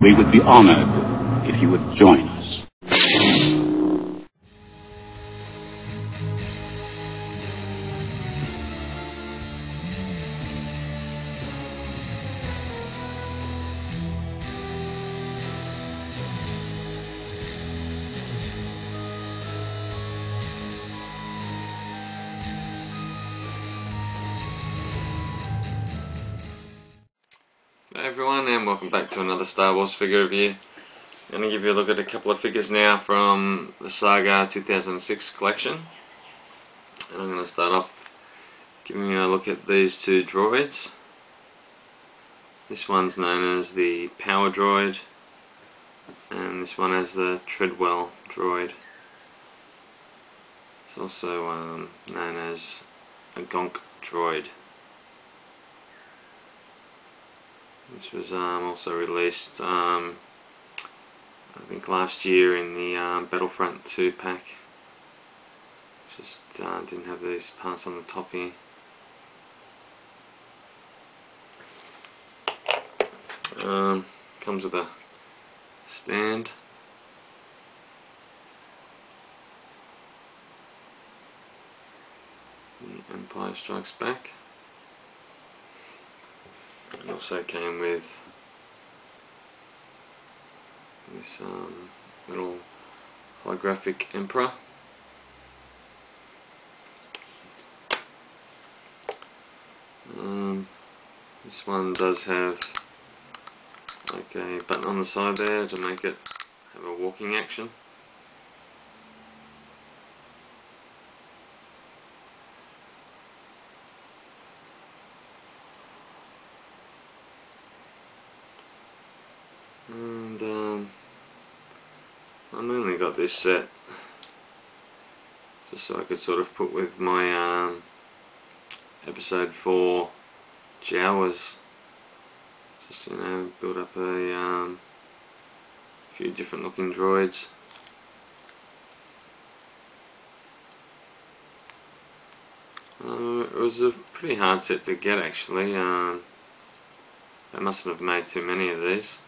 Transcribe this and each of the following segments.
We would be honored if you would join us. Hey everyone, and welcome back to another Star Wars figure review. I'm going to give you a look at a couple of figures now from the Saga 2006 collection. And I'm going to start off giving you a look at these two droids. This one's known as the Power Droid, and this one as the Treadwell Droid. It's also known as a Gonk Droid. This was also released, I think last year in the Battlefront 2 pack. Just didn't have these parts on the top here. Comes with a stand. The Empire Strikes Back. It also came with this little holographic Emperor. This one does have like a button on the side there to make it have a walking action. And I mainly got this set just so I could sort of put with my episode 4 Jawas. Just, you know, build up a few different looking droids. It was a pretty hard set to get actually. They mustn't have made too many of these.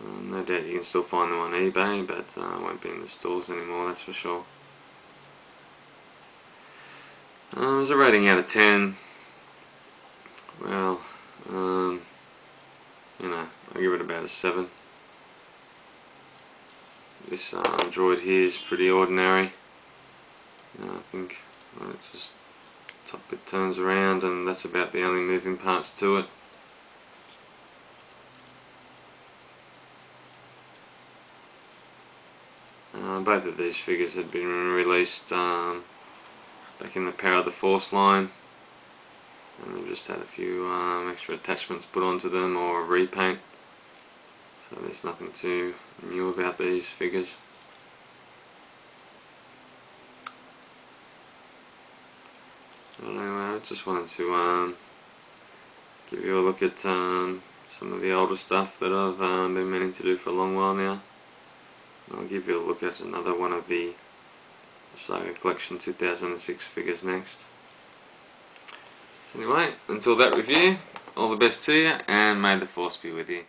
No doubt you can still find them on eBay, but won't be in the stores anymore, that's for sure. As a rating out of 10, well, you know, I'll give it about a 7. This droid here is pretty ordinary. I think it just top bit turns around, and that's about the only moving parts to it. Both of these figures had been released back in the Power of the Force line, and they've just had a few extra attachments put onto them or a repaint, so there's nothing too new about these figures. Anyway, I just wanted to give you a look at some of the older stuff that I've been meaning to do for a long while now. I'll give you a look at another one of the Saga Collection 2006 figures next. So anyway, until that review, all the best to you, and may the Force be with you.